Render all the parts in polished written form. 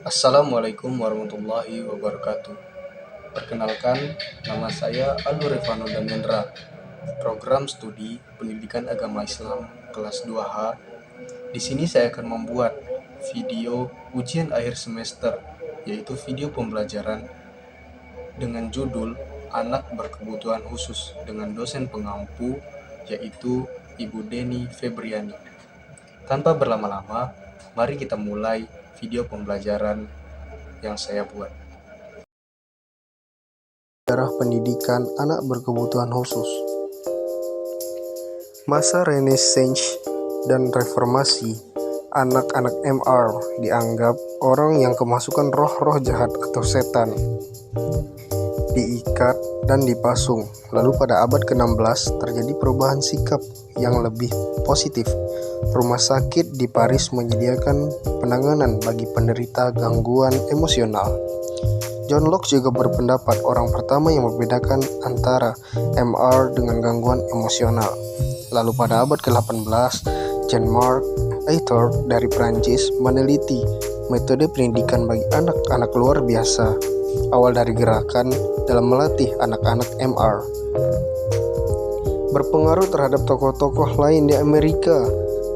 Assalamualaikum warahmatullahi wabarakatuh. Perkenalkan, nama saya Alur Revano Daniendra, program studi Pendidikan Agama Islam kelas 2H. Di sini saya akan membuat video ujian akhir semester, yaitu video pembelajaran dengan judul Anak Berkebutuhan Khusus dengan dosen pengampu, yaitu Ibu Deni Febriani. Tanpa berlama-lama, mari kita mulai video pembelajaran yang saya buat. Sejarah pendidikan anak berkebutuhan khusus. Masa Renaissance dan Reformasi, anak-anak MR dianggap orang yang kemasukan roh-roh jahat atau setan, diikat dan dipasung. Lalu pada abad ke-16 terjadi perubahan sikap yang lebih positif. Rumah sakit di Paris menyediakan penanganan bagi penderita gangguan emosional. John Locke juga berpendapat orang pertama yang membedakan antara MR dengan gangguan emosional. Lalu pada abad ke-18, Jean-Marc Aytour dari Prancis meneliti metode pendidikan bagi anak-anak luar biasa, awal dari gerakan dalam melatih anak-anak MR. Berpengaruh terhadap tokoh-tokoh lain di Amerika,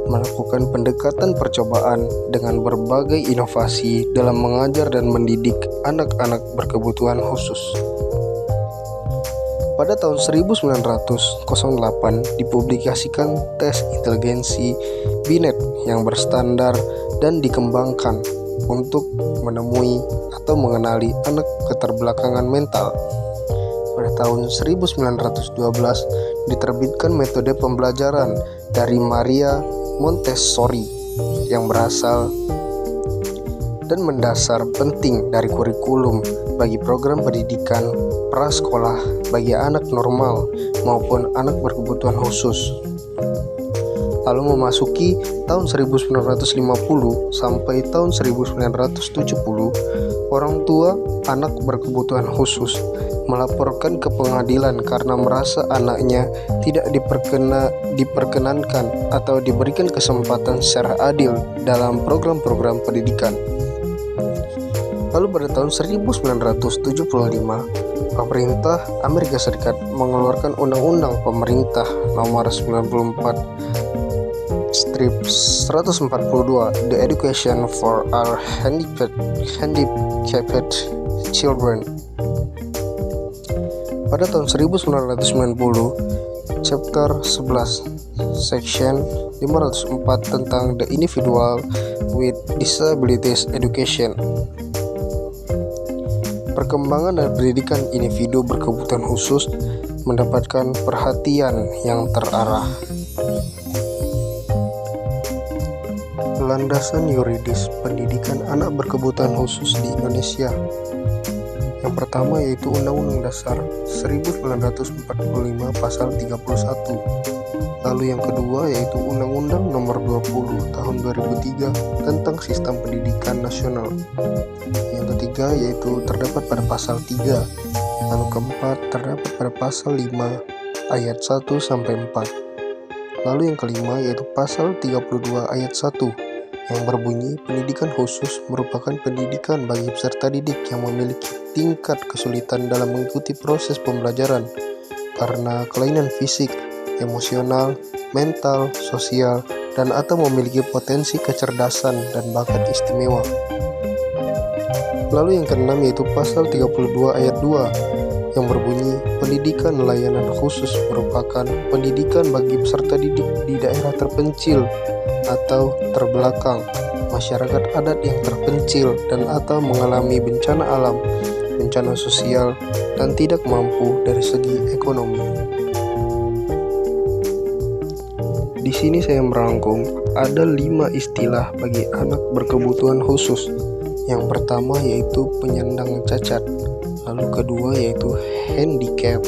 melakukan pendekatan percobaan dengan berbagai inovasi dalam mengajar dan mendidik anak-anak berkebutuhan khusus. Pada tahun 1908 dipublikasikan tes inteligensi Binet yang berstandar dan dikembangkan untuk menemui atau mengenali anak keterbelakangan mental. Pada tahun 1912 diterbitkan metode pembelajaran dari Maria Montessori yang berasal dan mendasar penting dari kurikulum bagi program pendidikan prasekolah bagi anak normal maupun anak berkebutuhan khusus. Lalu memasuki tahun 1950 sampai tahun 1970, orang tua anak berkebutuhan khusus melaporkan ke pengadilan karena merasa anaknya tidak diperkenankan atau diberikan kesempatan secara adil dalam program-program pendidikan. Lalu pada tahun 1975, pemerintah Amerika Serikat mengeluarkan Undang-Undang Pemerintah Nomor 94/142, The Education for Our Handicapped Children. Pada tahun 1990, Chapter 11, Section 504 tentang The Individual with Disabilities Education. Perkembangan dan pendidikan individu berkebutuhan khusus mendapatkan perhatian yang terarah. Landasan yuridis pendidikan anak berkebutuhan khusus di Indonesia. Yang pertama yaitu Undang-Undang Dasar 1945 Pasal 31. Lalu yang kedua yaitu Undang-Undang Nomor 20 Tahun 2003 tentang Sistem Pendidikan Nasional. Yang ketiga yaitu terdapat pada Pasal 3. Lalu keempat terdapat pada Pasal 5 ayat 1 sampai 4. Lalu yang kelima yaitu Pasal 32 ayat 1 yang berbunyi pendidikan khusus merupakan pendidikan bagi peserta didik yang memiliki tingkat kesulitan dalam mengikuti proses pembelajaran karena kelainan fisik, emosional, mental, sosial, dan atau memiliki potensi kecerdasan dan bakat istimewa. Lalu yang keenam yaitu Pasal 32 ayat 2 yang berbunyi pendidikan layanan khusus merupakan pendidikan bagi peserta didik di daerah terpencil atau terbelakang, masyarakat adat yang terpencil dan atau mengalami bencana alam, bencana sosial, dan tidak mampu dari segi ekonomi. Di sini saya merangkum ada 5 istilah bagi anak berkebutuhan khusus. Yang pertama yaitu penyandang cacat, lalu kedua yaitu handicap,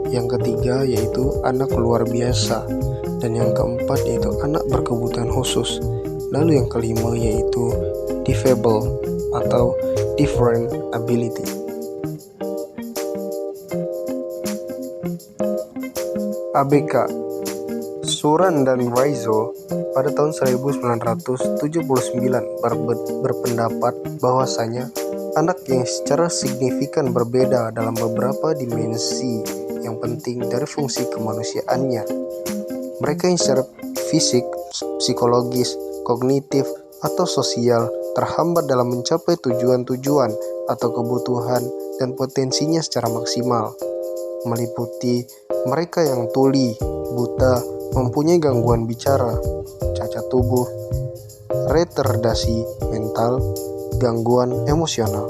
yang ketiga yaitu anak luar biasa, dan yang keempat yaitu anak berkebutuhan khusus. Lalu yang kelima yaitu difable atau different ability. ABK, Suran dan Raizo pada tahun 1979 berpendapat bahwasanya anak yang secara signifikan berbeda dalam beberapa dimensi yang penting dari fungsi kemanusiaannya. Mereka yang secara fisik, psikologis, kognitif, atau sosial terhambat dalam mencapai tujuan-tujuan atau kebutuhan dan potensinya secara maksimal, meliputi mereka yang tuli, buta, mempunyai gangguan bicara, cacat tubuh, retardasi mental, gangguan emosional.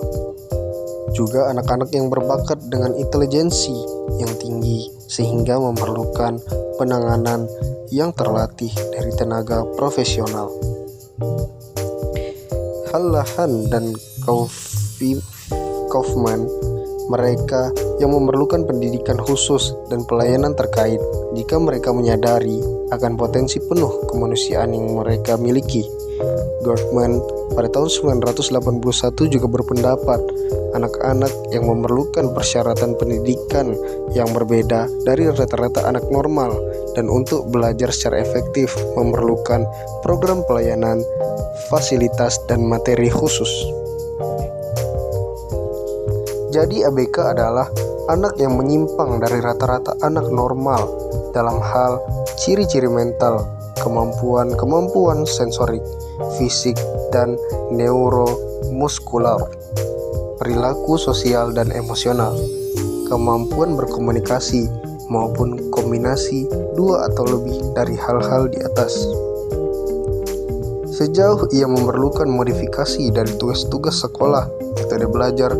Juga anak-anak yang berbakat dengan intelijensi yang tinggi sehingga memerlukan penanganan yang terlatih dari tenaga profesional. Hallahan dan Kaufman, mereka yang memerlukan pendidikan khusus dan pelayanan terkait jika mereka menyadari akan potensi penuh kemanusiaan yang mereka miliki. Goldman pada tahun 1981 juga berpendapat anak-anak yang memerlukan persyaratan pendidikan yang berbeda dari rata-rata anak normal dan untuk belajar secara efektif memerlukan program pelayanan, fasilitas, dan materi khusus. Jadi ABK adalah anak yang menyimpang dari rata-rata anak normal dalam hal ciri-ciri mental, kemampuan sensorik, fisik, dan neuromuskular, perilaku sosial dan emosional, kemampuan berkomunikasi, maupun kombinasi dua atau lebih dari hal-hal di atas. Sejauh ia memerlukan modifikasi dari tugas-tugas sekolah, metode belajar,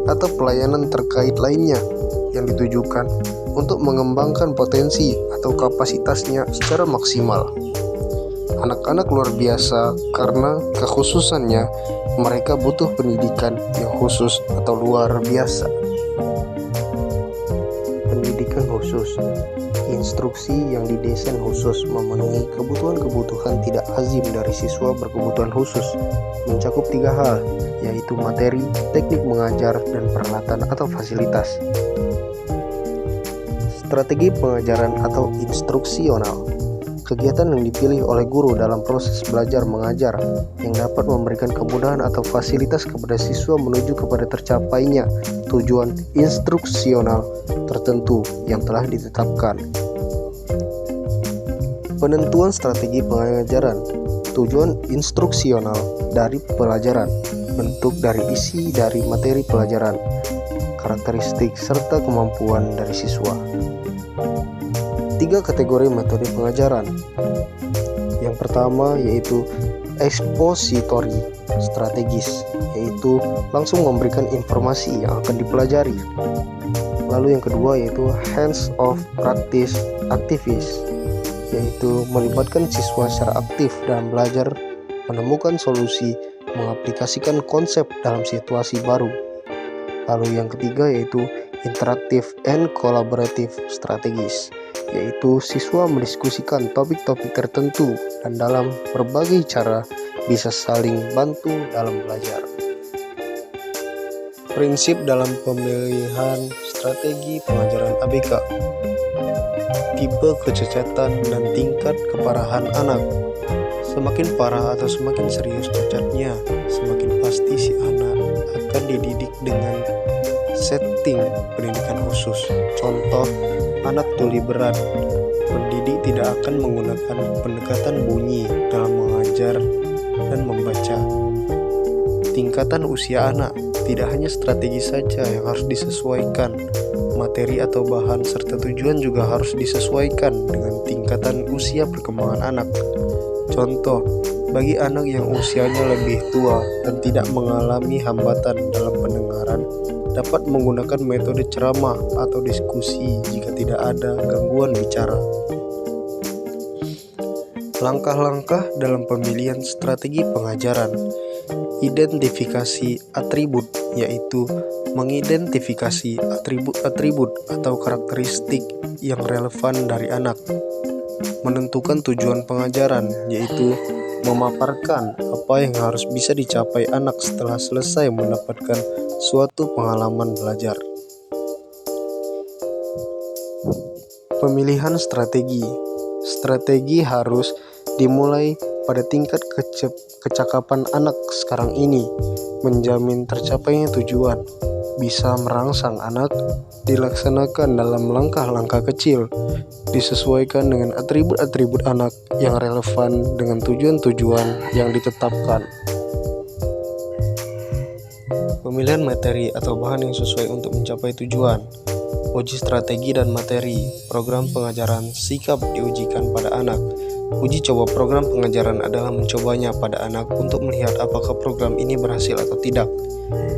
atau pelayanan terkait lainnya yang ditujukan untuk mengembangkan potensi atau kapasitasnya secara maksimal. Anak-anak luar biasa karena kekhususannya mereka butuh pendidikan yang khusus atau luar biasa. Pendidikan khusus, instruksi yang didesain khusus memenuhi kebutuhan-kebutuhan tidak lazim dari siswa berkebutuhan khusus, mencakup 3 hal, yaitu materi, teknik mengajar, dan peralatan atau fasilitas. Strategi pengajaran atau instruksional, kegiatan yang dipilih oleh guru dalam proses belajar mengajar yang dapat memberikan kemudahan atau fasilitas kepada siswa menuju kepada tercapainya tujuan instruksional tertentu yang telah ditetapkan. Penentuan strategi pengajaran, tujuan instruksional dari pelajaran, bentuk dari isi dari materi pelajaran, karakteristik serta kemampuan dari siswa. 3 kategori metode pengajaran. Yang pertama yaitu expository strategis, yaitu langsung memberikan informasi yang akan dipelajari. Lalu yang kedua yaitu hands-on practice activities, yaitu melibatkan siswa secara aktif dalam belajar, menemukan solusi, mengaplikasikan konsep dalam situasi baru. Lalu yang ketiga yaitu interactive and collaborative strategies, yaitu siswa mendiskusikan topik-topik tertentu dan dalam berbagai cara bisa saling bantu dalam belajar. Prinsip dalam pemilihan strategi pengajaran ABK. Tipe kecacatan dan tingkat keparahan anak. Semakin parah atau semakin serius cacatnya, semakin pasti si anak akan dididik dengan setting pendidikan khusus. Contoh, anak tuli berat, pendidik tidak akan menggunakan pendekatan bunyi dalam mengajar dan membaca. Tingkatan usia anak, tidak hanya strategi saja yang harus disesuaikan, materi atau bahan serta tujuan juga harus disesuaikan dengan tingkatan usia perkembangan anak. Contoh, bagi anak yang usianya lebih tua dan tidak mengalami hambatan dalam pendengaran, dapat menggunakan metode ceramah atau diskusi jika tidak ada gangguan bicara. Langkah-langkah dalam pemilihan strategi pengajaran. Identifikasi atribut, yaitu mengidentifikasi atribut-atribut atau karakteristik yang relevan dari anak. Menentukan tujuan pengajaran, yaitu memaparkan apa yang harus bisa dicapai anak setelah selesai mendapatkan suatu pengalaman belajar. Pemilihan strategi. Strategi harus dimulai pada tingkat kecakapan anak sekarang ini, menjamin tercapainya tujuan, bisa merangsang anak, dilaksanakan dalam langkah-langkah kecil, disesuaikan dengan atribut-atribut anak yang relevan dengan tujuan-tujuan yang ditetapkan. Pemilihan materi atau bahan yang sesuai untuk mencapai tujuan. Uji strategi dan materi. Program pengajaran sikap diujikan pada anak. Uji coba program pengajaran adalah mencobanya pada anak untuk melihat apakah program ini berhasil atau tidak.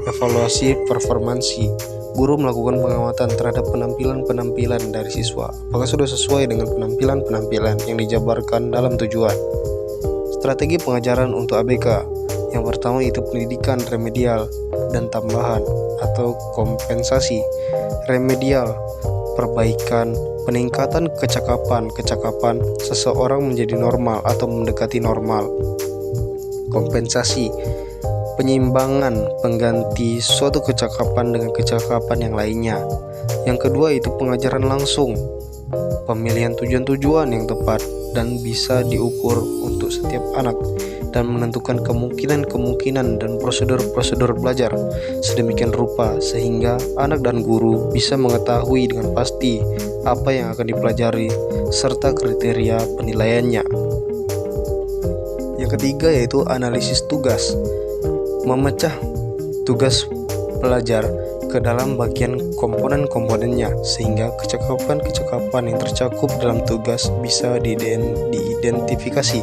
Evaluasi performansi. Guru melakukan pengamatan terhadap penampilan-penampilan dari siswa. Apakah sudah sesuai dengan penampilan-penampilan yang dijabarkan dalam tujuan. Strategi pengajaran untuk ABK. Yang pertama itu pendidikan remedial dan tambahan atau kompensasi. Remedial, perbaikan, peningkatan kecakapan seseorang menjadi normal atau mendekati normal. Kompensasi, penyeimbangan, pengganti suatu kecakapan dengan kecakapan yang lainnya. Yang kedua itu pengajaran langsung, pemilihan tujuan-tujuan yang tepat dan bisa diukur untuk setiap anak, dan menentukan kemungkinan-kemungkinan dan prosedur-prosedur belajar sedemikian rupa sehingga anak dan guru bisa mengetahui dengan pasti apa yang akan dipelajari serta kriteria penilaiannya. Yang ketiga yaitu analisis tugas, memecah tugas pelajar ke dalam bagian komponen-komponennya sehingga kecakapan-kecakapan yang tercakup dalam tugas bisa diidentifikasi.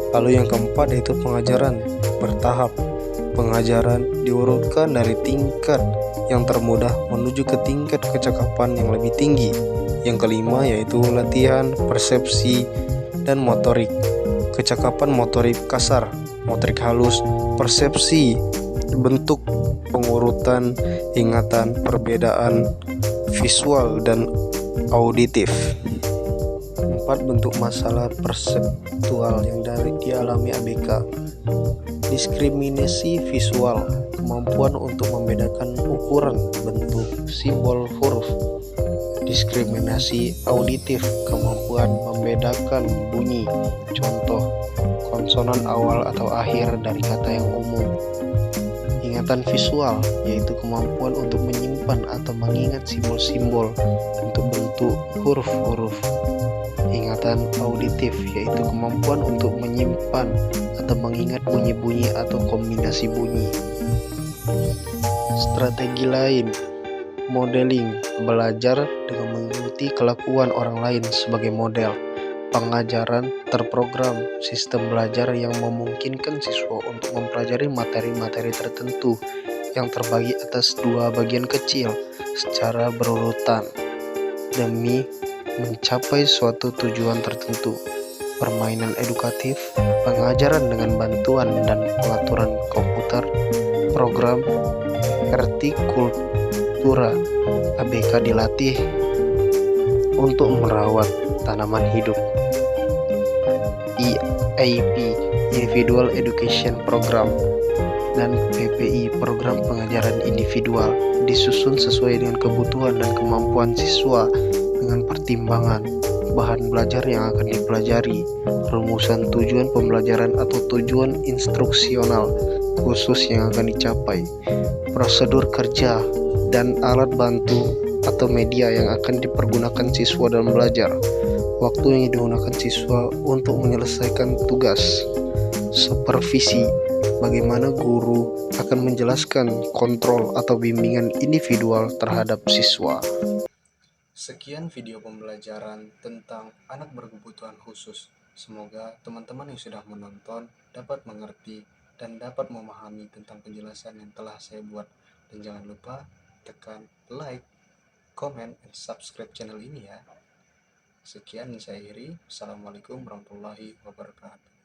Lalu yang keempat yaitu pengajaran bertahap. Pengajaran diurutkan dari tingkat yang termudah menuju ke tingkat kecakapan yang lebih tinggi. Yang kelima yaitu latihan, persepsi, dan motorik. Kecakapan motorik kasar, motorik halus, persepsi, bentuk, pengurutan, ingatan, perbedaan, visual, dan auditif. 4. Bentuk masalah perseptual yang dialami ABK. Diskriminasi visual, kemampuan untuk membedakan ukuran, bentuk, simbol, huruf. Diskriminasi auditif, kemampuan membedakan bunyi, contoh, konsonan awal atau akhir dari kata yang umum. Ingatan visual, yaitu kemampuan untuk menyimpan atau mengingat simbol-simbol, bentuk-bentuk, huruf-huruf. Ingatan auditif, yaitu kemampuan untuk menyimpan atau mengingat bunyi-bunyi atau kombinasi bunyi. Strategi lain, modeling, belajar dengan mengikuti kelakuan orang lain sebagai model. Pengajaran terprogram, sistem belajar yang memungkinkan siswa untuk mempelajari materi-materi tertentu yang terbagi atas 2 bagian kecil secara berurutan demi mencapai suatu tujuan tertentu. Permainan edukatif, pengajaran dengan bantuan dan pengaturan komputer, program hortikultura. ABK dilatih untuk merawat tanaman hidup. EAP, Individual Education Program, dan PPI, Program Pengajaran Individual, disusun sesuai dengan kebutuhan dan kemampuan siswa dengan pertimbangan bahan belajar yang akan dipelajari, rumusan tujuan pembelajaran atau tujuan instruksional khusus yang akan dicapai, prosedur kerja, dan alat bantu atau media yang akan dipergunakan siswa dalam belajar, waktu yang digunakan siswa untuk menyelesaikan tugas, supervisi, bagaimana guru akan menjelaskan kontrol atau bimbingan individual terhadap siswa. Sekian video pembelajaran tentang anak berkebutuhan khusus. Semoga teman-teman yang sudah menonton dapat mengerti dan dapat memahami tentang penjelasan yang telah saya buat. Dan jangan lupa tekan like, comment, dan subscribe channel ini ya. Sekian, saya Iri. Assalamualaikum warahmatullahi wabarakatuh.